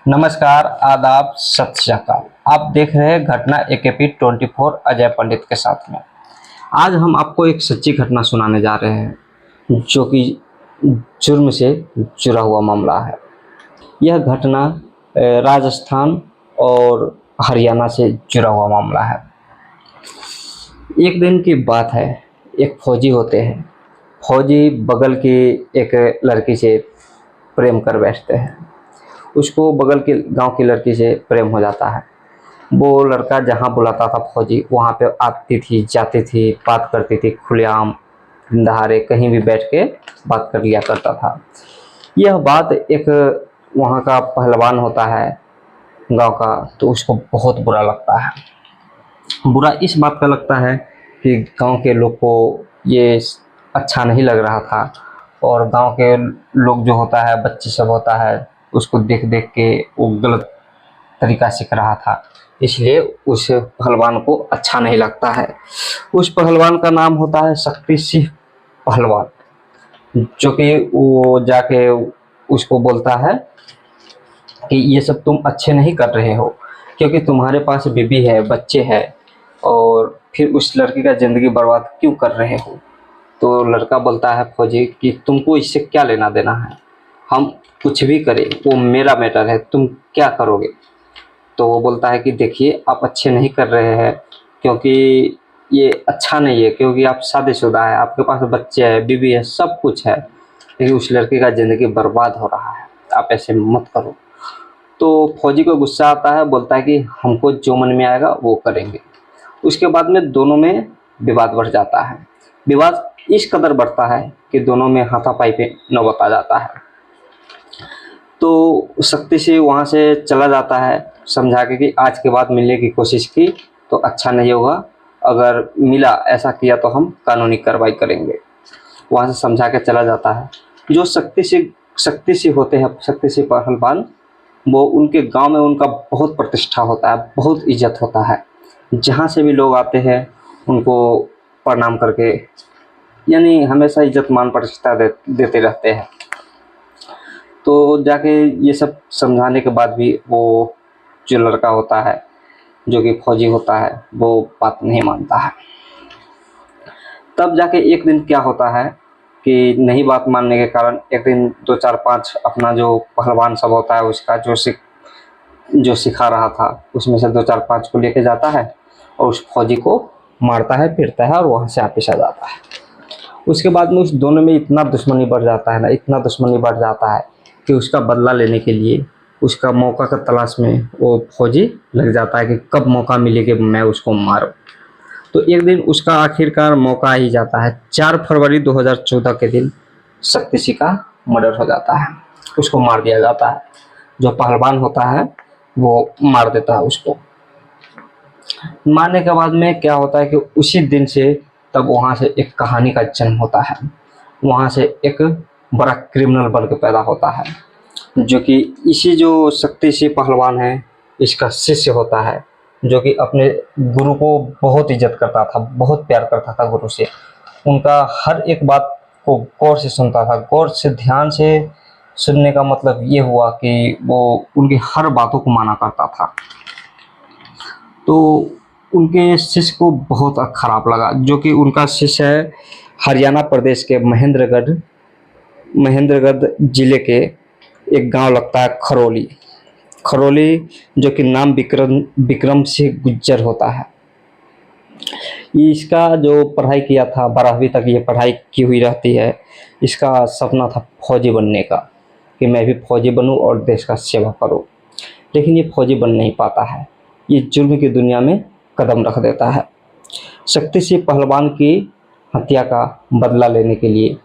नमस्कार, आदाब, सत श्री अकाल। आप देख रहे हैं घटना एकेपी 24 अजय पंडित के साथ में। आज हम आपको एक सच्ची घटना सुनाने जा रहे हैं जो कि जुर्म से जुड़ा हुआ मामला है। यह घटना राजस्थान और हरियाणा से जुड़ा हुआ मामला है। एक दिन की बात है, एक फौजी होते हैं। फौजी बगल की एक लड़की से प्रेम कर बैठते हैं। उसको बगल के गांव की लड़की से प्रेम हो जाता है। वो लड़का जहां बुलाता था फौजी, वहां पे आती थी, जाती थी, बात करती थी, खुलेआम दहाड़े कहीं भी बैठ के बात कर लिया करता था। यह बात एक वहाँ का पहलवान होता है गांव का, तो उसको बहुत बुरा लगता है। बुरा इस बात का लगता है कि गांव के लोग को ये अच्छा नहीं लग रहा था, और गांव के लोग जो होता है, बच्चे सब होता है, उसको देख देख के वो गलत तरीका सीख रहा था। इसलिए उस पहलवान को अच्छा नहीं लगता है। उस पहलवान का नाम होता है शक्ति सिंह पहलवान, जो कि वो जाके उसको बोलता है कि ये सब तुम अच्छे नहीं कर रहे हो, क्योंकि तुम्हारे पास बीबी है, बच्चे हैं, और फिर उस लड़की का ज़िंदगी बर्बाद क्यों कर रहे हो। तो लड़का बोलता है फौजी कि तुमको इससे क्या लेना देना है, हम कुछ भी करें, वो मेरा मैटर है, तुम क्या करोगे। तो वो बोलता है कि देखिए, आप अच्छे नहीं कर रहे हैं, क्योंकि ये अच्छा नहीं है, क्योंकि आप शादीशुदा है, आपके पास बच्चे हैं, बीवी है, सब कुछ है, लेकिन उस लड़के का ज़िंदगी बर्बाद हो रहा है, आप ऐसे मत करो। तो फौजी को गुस्सा आता है, बोलता है कि हमको जो मन में आएगा वो करेंगे। उसके बाद में दोनों में विवाद बढ़ जाता है। विवाद इस कदर बढ़ता है कि दोनों में हाथापाई पे नौबत आ जाता है। तो सख्ती से वहाँ से चला जाता है, समझा के कि आज के बाद मिलने की कोशिश की तो अच्छा नहीं होगा, अगर मिला ऐसा किया तो हम कानूनी कार्रवाई करेंगे। वहाँ से समझा के चला जाता है। जो शक्ति से होते हैं, शक्ति से पहलवान, वो उनके गांव में उनका बहुत प्रतिष्ठा होता है, बहुत इज्जत होता है। जहाँ से भी लोग आते हैं उनको प्रणाम करके, यानी हमेशा इज्जत मान प्रतिष्ठा देते रहते हैं। तो जाके ये सब समझाने के बाद भी वो जो लड़का होता है, जो कि फौजी होता है, वो बात नहीं मानता है। तब जाके एक दिन क्या होता है कि नहीं बात मानने के कारण एक दिन 2 4 5 अपना जो पहलवान सब होता है, उसका जो सिखा रहा था, उसमें से 2 4 5 को लेके जाता है और उस फौजी को मारता है, पीटता है और वहाँ से वापिस आ जाता है। उसके बाद में उस दोनों में इतना दुश्मनी बढ़ जाता है ना, इतना दुश्मनी बढ़ जाता है कि उसका बदला लेने के लिए, उसका मौका का तलाश में वो फौजी लग जाता है कि कब मौका मिले कि मैं उसको मारूं। तो एक दिन उसका आखिरकार मौका आ ही जाता है। 4 फरवरी 2014 के दिन शक्ति सिंह का मर्डर हो जाता है, उसको मार दिया जाता है। जो पहलवान होता है वो मार देता है उसको। मारने के बाद में क्या होता है कि उसी दिन से तब वहाँ से एक कहानी का जन्म होता है। वहाँ से एक बड़ा क्रिमिनल बन के पैदा होता है, जो कि इसी जो शक्ति सिंह पहलवान है, इसका शिष्य होता है, जो कि अपने गुरु को बहुत इज्जत करता था, बहुत प्यार करता था गुरु से। उनका हर एक बात को गौर से सुनता था। गौर से, ध्यान से सुनने का मतलब ये हुआ कि वो उनकी हर बातों को माना करता था। तो उनके शिष्य को बहुत खराब लगा, जो कि उनका शिष्य है हरियाणा प्रदेश के महेंद्रगढ़ जिले के एक गांव लगता है खरौली। खरौली, जो कि नाम विक्रम सिंह गुज्जर होता है। इसका जो पढ़ाई किया था, 12वीं तक ये पढ़ाई की हुई रहती है। इसका सपना था फौजी बनने का, कि मैं भी फौजी बनूं और देश का सेवा करूं, लेकिन ये फौजी बन नहीं पाता है। ये जुर्म की दुनिया में कदम रख देता है। शक्ति सिंह पहलवान की हत्या का बदला लेने के लिए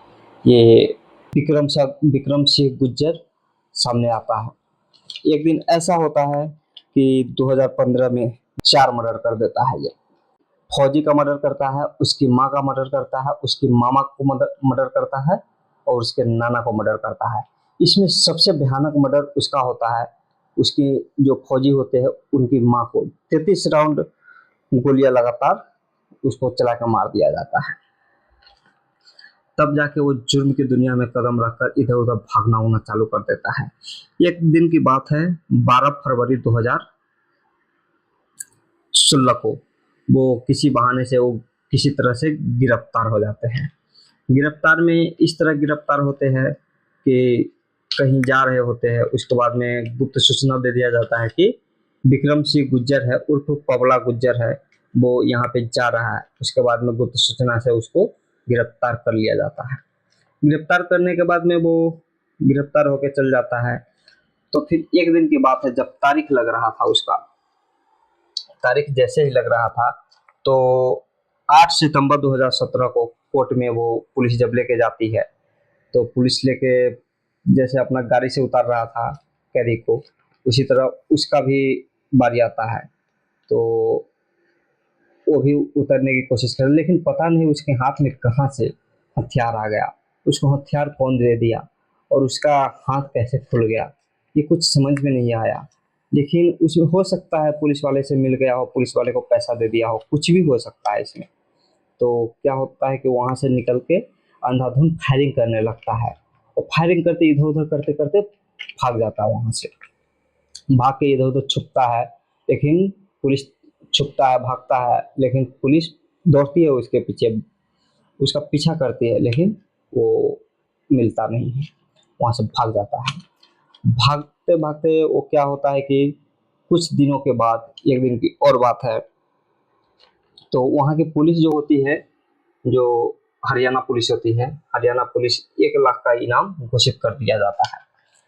ये विक्रम सिंह गुज्जर सामने आता है। एक दिन ऐसा होता है कि 2015 में 4 मर्डर कर देता है ये। फौजी का मर्डर करता है, उसकी माँ का मर्डर करता है, उसकी मामा को मर्डर करता है, और उसके नाना को मर्डर करता है। इसमें सबसे भयानक मर्डर उसका होता है, उसके जो फौजी होते हैं उनकी माँ को 33 राउंड गोलियां लगातार उसको चला कर मार दिया जाता है। तब जाके वो जुर्म की दुनिया में कदम रखकर इधर उधर भागना उगना चालू कर देता है। एक दिन की बात है, 12 फरवरी 2016 को वो किसी बहाने से वो किसी तरह से गिरफ्तार हो जाते हैं। गिरफ्तार में इस तरह गिरफ्तार होते हैं कि कहीं जा रहे होते हैं, उसके बाद में गुप्त सूचना दे दिया जाता है कि विक्रम सिंह गुज्जर है उर्फ पबला गुज्जर है, वो यहाँ पे जा रहा है। उसके बाद में गुप्त सूचना से उसको गिरफ्तार कर लिया जाता है। गिरफ्तार करने के बाद में वो गिरफ्तार होकर चल जाता है। तो फिर एक दिन की बात है, जब तारीख लग रहा था उसका, तारीख जैसे ही लग रहा था तो 8 सितंबर 2017 को कोर्ट में वो पुलिस जब लेके जाती है, तो पुलिस लेके जैसे अपना गाड़ी से उतार रहा था कैदी को, उसी तरह उसका भी बारी आता है। तो वो भी उतरने की कोशिश कर, लेकिन पता नहीं उसके हाथ में कहाँ से हथियार आ गया, उसको हथियार कौन दे दिया और उसका हाथ कैसे खुल गया, ये कुछ समझ में नहीं आया। लेकिन उसमें हो सकता है पुलिस वाले से मिल गया हो, पुलिस वाले को पैसा दे दिया हो, कुछ भी हो सकता है इसमें। तो क्या होता है कि वहाँ से निकल के अंधाधुंध फायरिंग करने लगता है, और फायरिंग करते इधर उधर करते करते भाग जाता है। वहाँ से भाग के इधर उधर छुपता है, लेकिन पुलिस छुपता है भागता है, लेकिन पुलिस दौड़ती है उसके पीछे, उसका पीछा करती है, लेकिन वो मिलता नहीं है, वहाँ से भाग जाता है। भागते भागते वो क्या होता है कि कुछ दिनों के बाद, एक दिन की और बात है, तो वहाँ की पुलिस जो होती है, जो हरियाणा पुलिस होती है, हरियाणा पुलिस 1 लाख का इनाम घोषित कर दिया जाता है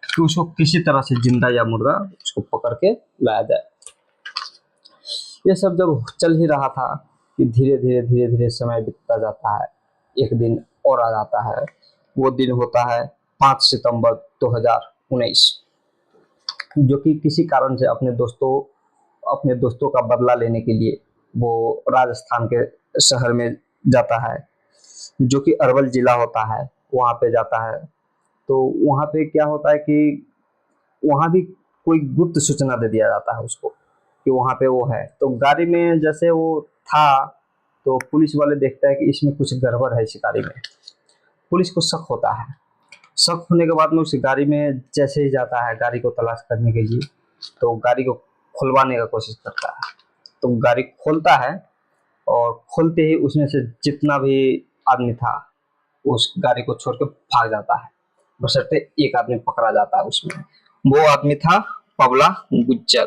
कि उसको किसी तरह से जिंदा या मुर्दा उसको पकड़ के लाया जाए। ये सब जब चल ही रहा था कि धीरे धीरे धीरे धीरे समय बीतता जाता है, एक दिन और आ जाता है। वो दिन होता है 5 सितंबर 2019, जो कि किसी कारण से अपने दोस्तों का बदला लेने के लिए वो राजस्थान के शहर में जाता है, जो कि अरवल जिला होता है, वहाँ पे जाता है। तो वहाँ पे क्या होता है कि वहाँ भी कोई गुप्त सूचना दे दिया जाता है उसको कि वहाँ पे वो है। तो गाड़ी में जैसे वो था, तो पुलिस वाले देखते हैं कि इसमें कुछ गड़बड़ है इस गाड़ी में। पुलिस को शक होता है, शक होने के बाद में उस गाड़ी में जैसे ही जाता है गाड़ी को तलाश करने के लिए, तो गाड़ी को खुलवाने का कोशिश करता है। तो गाड़ी खोलता है, और खोलते ही उसमें से जितना भी आदमी था उस गाड़ी को छोड़ के भाग जाता है, बशर्ते एक आदमी पकड़ा जाता है उसमें। वो आदमी था पबला गुज्जर,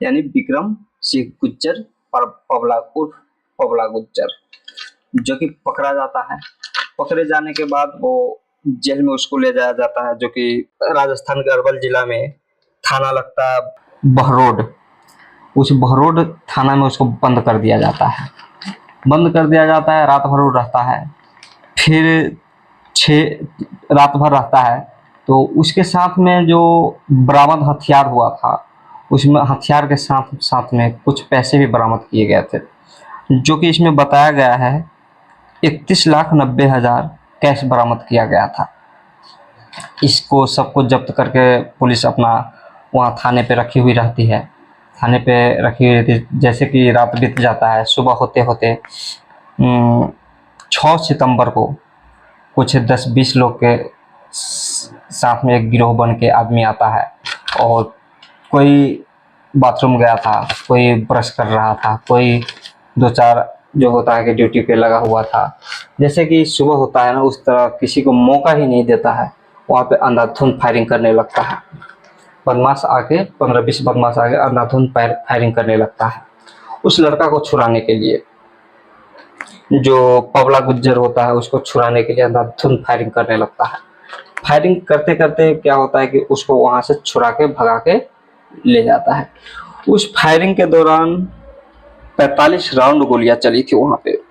यानी विक्रम सिंह गुज्जर पर पबला उर्फ पबला गुज्जर, जो कि पकड़ा जाता है। पकड़े जाने के बाद वो जेल में उसको ले जाया जाता है, जो कि राजस्थान के अरवल जिला में थाना लगता है बहरोड। उस बहरोड थाना में उसको बंद कर दिया जाता है, बंद कर दिया जाता है। रात भर वो रहता है, फिर रात भर रहता है। तो उसके साथ में जो बरामद हथियार हुआ था, उसमें हथियार के साथ साथ में कुछ पैसे भी बरामद किए गए थे, जो कि इसमें बताया गया है 31,90,000 कैश बरामद किया गया था। इसको सबको जब्त करके पुलिस अपना वहाँ थाने पे रखी हुई रहती है, थाने पे रखी हुई रहती है। जैसे कि रात बीत जाता है, सुबह होते होते 6 सितंबर को कुछ 10-20 लोग के साथ में एक गिरोह बन के आदमी आता है, और कोई बाथरूम गया था, कोई ब्रश कर रहा था, कोई 2-4 जो होता है कि ड्यूटी पे लगा हुआ था। जैसे कि सुबह होता है ना, उस तरह किसी को मौका ही नहीं देता है, वहाँ पे अंधाधुंध फायरिंग करने लगता है। बदमाश आके 15-20 बदमाश आके अंधाधुंध फायरिंग करने लगता है उस लड़का को छुड़ाने के लिए। जो पबला गुज्जर होता है उसको छुड़ाने के लिए अंधाधुंध फायरिंग करने लगता है। फायरिंग करते करते क्या होता है कि उसको वहां से छुड़ा के भगा के ले जाता है। उस फायरिंग के दौरान 45 राउंड गोलियां चली थी वहां पे।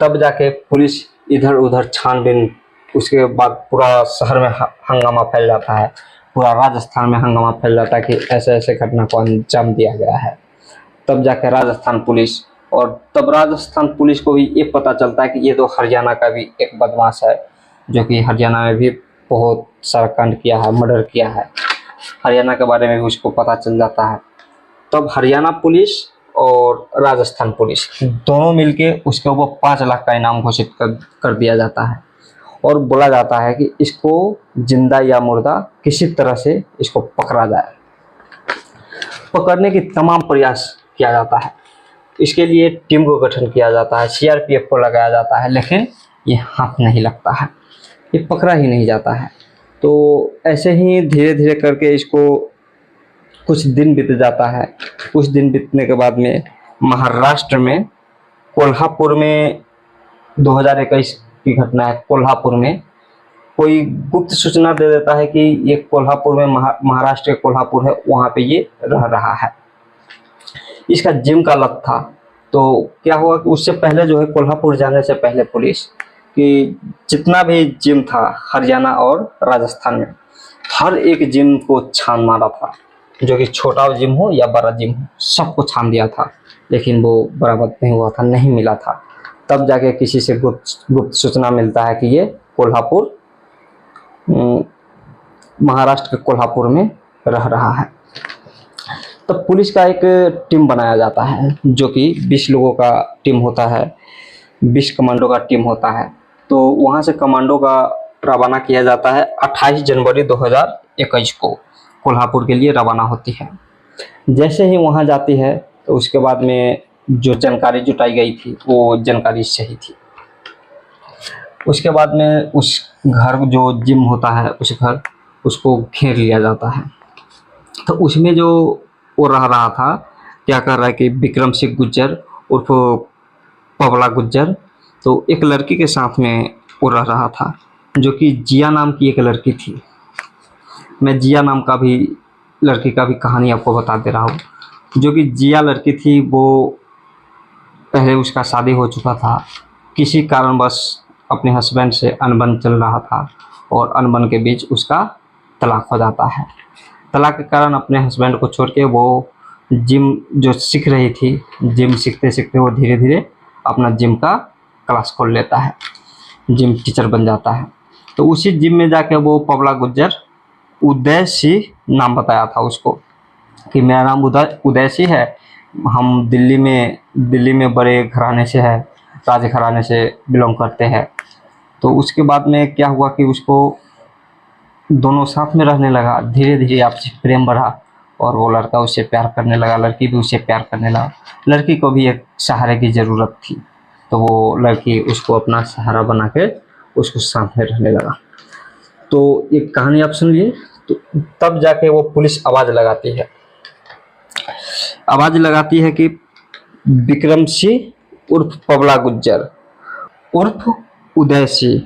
तब जाके पुलिस इधर उधर छानबीन, उसके बाद पूरा शहर में हंगामा फैल जाता है, पूरा राजस्थान में हंगामा फैल जाता है कि ऐसे ऐसे घटना को अंजाम दिया गया है। तब जाकर राजस्थान पुलिस, और तब राजस्थान पुलिस को भी ये पता चलता है कि ये तो हरियाणा का भी एक बदमाश है, जो कि हरियाणा में भी बहुत सारा कांड किया है, मर्डर किया है। हरियाणा के बारे में भी उसको पता चल जाता है। तब हरियाणा पुलिस और राजस्थान पुलिस दोनों मिलके उसके ऊपर 5 लाख का इनाम घोषित कर दिया जाता है और बोला जाता है कि इसको जिंदा या मुर्दा किसी तरह से इसको पकड़ा जाए। पकड़ने की तमाम प्रयास किया जाता है, इसके लिए टीम को गठन किया जाता है, सीआरपीएफ को लगाया जाता है, लेकिन ये हाथ नहीं लगता है, ये पकड़ा ही नहीं जाता है। तो ऐसे ही धीरे धीरे करके इसको कुछ दिन बीत जाता है। कुछ दिन बीतने के बाद में महाराष्ट्र में कोल्हापुर में 2021 की घटना है। कोल्हापुर में कोई गुप्त सूचना दे देता है कि ये कोल्हापुर में महाराष्ट्र के कोल्हापुर है, वहाँ पे ये रह रहा है। इसका जिम का लत था। तो क्या हुआ कि उससे पहले जो है कोल्हापुर जाने से पहले पुलिस कि जितना भी जिम था हरियाणा और राजस्थान में, हर एक जिम को छान मारा था, जो कि छोटा जिम हो या बड़ा जिम हो, सबको छान दिया था, लेकिन वो बराबर नहीं हुआ था, नहीं मिला था। तब जाके किसी से गुप्त सूचना मिलता है कि ये कोल्हापुर, महाराष्ट्र के कोल्हापुर में रह रहा है। तब पुलिस का एक टीम बनाया जाता है, जो कि 20 लोगों का टीम होता है, 20 कमांडो का टीम होता है। तो वहाँ से कमांडो का रवाना किया जाता है 28 जनवरी 2021 को कोल्हापुर के लिए रवाना होती है। जैसे ही वहाँ जाती है तो उसके बाद में जो जानकारी जुटाई गई थी वो जानकारी सही थी। उसके बाद में उस घर जो जिम होता है उस घर उसको घेर लिया जाता है। तो उसमें जो वो रह रहा था, क्या कर रहा है कि विक्रम सिंह गुज्जर उर्फ पवला गुज्जर, तो एक लड़की के साथ में वो रह रहा था, जो कि जिया नाम की एक लड़की थी। मैं जिया नाम का भी लड़की का भी कहानी आपको बता दे रहा हूँ। जो कि जिया लड़की थी, वो पहले उसका शादी हो चुका था, किसी कारणवश अपने हस्बैंड से अनबन चल रहा था और अनबन के बीच उसका तलाक हो जाता है। तलाक के कारण अपने हस्बैंड को छोड़ के वो जिम जो सीख रही थी, जिम सीखते सीखते वो धीरे धीरे अपना जिम का क्लास खोल लेता है, जिम टीचर बन जाता है। तो उसी जिम में जाके वो पवला गुज्जर उदय सिंह नाम बताया था उसको कि मेरा नाम उदय सिंह है, हम दिल्ली में बड़े घराने से है, राज घराने से बिलोंग करते हैं। तो उसके बाद में क्या हुआ कि उसको दोनों साथ में रहने लगा, धीरे धीरे आपसी प्रेम बढ़ा और वो लड़का उससे प्यार करने लगा, लड़की भी उससे प्यार करने लगा। लड़की को भी एक सहारे की ज़रूरत थी, तो वो लड़की उसको अपना सहारा बना के उसको साथ में रहने लगा। तो एक कहानी आप सुन लिए। तो तब जाके वो पुलिस आवाज़ लगाती है कि विक्रम सिंह उर्फ पवला गुज्जर उर्फ उदय सिंह,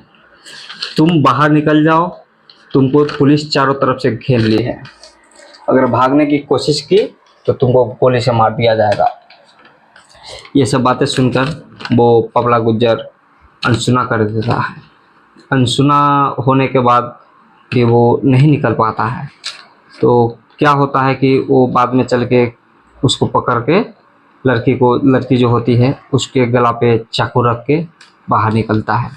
तुम बाहर निकल जाओ, तुमको पुलिस चारों तरफ से घेर ली है, अगर भागने की कोशिश की तो तुमको गोली से मार दिया जाएगा। ये सब बातें सुनकर वो पवला गुज्जर अनसुना कर देता है। अनसुना होने के बाद कि वो नहीं निकल पाता है, तो क्या होता है कि वो बाद में चल के उसको पकड़ के लड़की जो होती है उसके गला पे चाकू रख के बाहर निकलता है।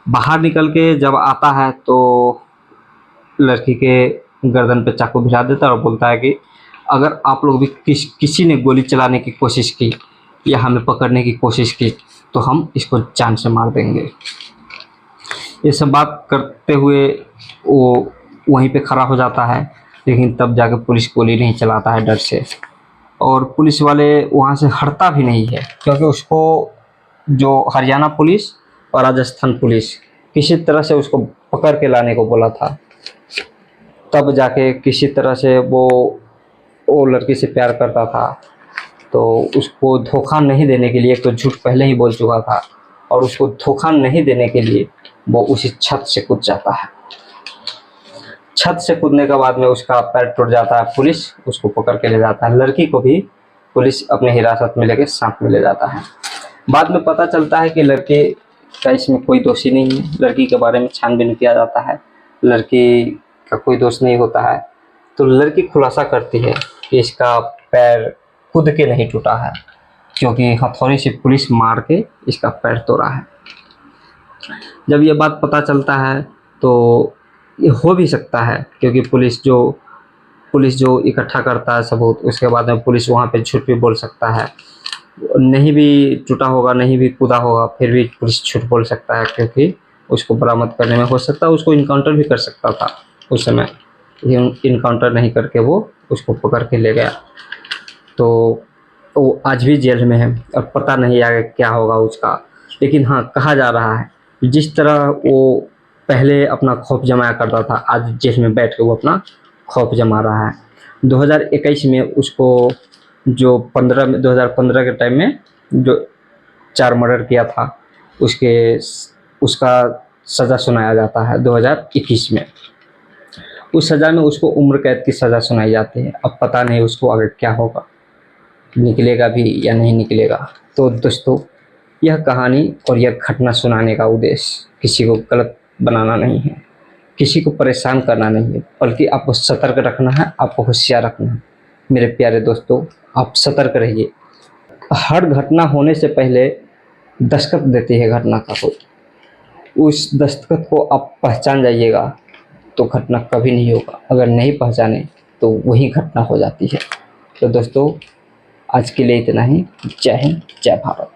बाहर निकल के जब आता है तो लड़की के गर्दन पे चाकू भिड़ा देता है और बोलता है कि अगर आप लोग भी किसी ने गोली चलाने की कोशिश की या हमें पकड़ने की कोशिश की तो हम इसको जान से मार देंगे। ये सब बात करते हुए वो वहीं पे खड़ा हो जाता है, लेकिन तब जाके पुलिस गोली नहीं चलाता है डर से, और पुलिस वाले वहाँ से हटता भी नहीं है, क्योंकि उसको जो हरियाणा पुलिस और राजस्थान पुलिस किसी तरह से उसको पकड़ के लाने को बोला था। तब जाके किसी तरह से वो लड़की से प्यार करता था, तो उसको धोखा नहीं देने के लिए, तो झूठ पहले ही बोल चुका था, और उसको धोखा नहीं देने के लिए वो उसी छत से कूद जाता है। छत से कूदने के बाद में उसका पैर टूट जाता है, पुलिस उसको पकड़ के ले जाता है। लड़की को भी पुलिस अपने हिरासत में लेके साथ में ले जाता है। बाद में पता चलता है कि लड़के का इसमें कोई दोषी नहीं है। लड़की के बारे में छानबीन किया जाता है, लड़की का कोई दोष नहीं होता है। तो लड़की खुलासा करती है कि इसका पैर कूद के नहीं टूटा है, क्योंकि हथौड़ी से पुलिस मार के इसका पैर तोड़ा है। जब ये बात पता चलता है तो ये हो भी सकता है, क्योंकि पुलिस जो पुलिस जो इकट्ठा करता है सबूत, उसके बाद में पुलिस वहाँ पे झूठ भी बोल सकता है। नहीं भी टूटा होगा, नहीं भी कूदा होगा, फिर भी पुलिस झूठ बोल सकता है, क्योंकि उसको बरामद करने में हो सकता है उसको इनकाउंटर भी कर सकता था उस समय, लेकिन इनकाउंटर नहीं करके वो उसको पकड़ के ले गया। तो वो आज भी जेल में है और पता नहीं आगे क्या होगा उसका। लेकिन हाँ, कहा जा रहा है जिस तरह वो पहले अपना खौफ जमाया करता था, आज जेल में बैठ के वो अपना खौफ जमा रहा है। 2021 में उसको जो 2015 के टाइम में जो 4 मर्डर किया था, उसके उसका सज़ा सुनाया जाता है 2021 में। उस सज़ा में उसको उम्र कैद की सज़ा सुनाई जाती है। अब पता नहीं उसको आगे क्या होगा, निकलेगा भी या नहीं निकलेगा। तो दोस्तों, यह कहानी और यह घटना सुनाने का उद्देश्य किसी को गलत बनाना नहीं है, किसी को परेशान करना नहीं है, बल्कि आपको सतर्क रखना है, आपको होशियार रखना है। मेरे प्यारे दोस्तों, आप सतर्क रहिए। हर घटना होने से पहले दस्तखत देती है घटना का कोई, उस दस्तखत को आप पहचान जाइएगा तो घटना कभी नहीं होगा, अगर नहीं पहचाने तो वही घटना हो जाती है। तो दोस्तों, आज के लिए इतना ही। जय हिंद, जय भारत।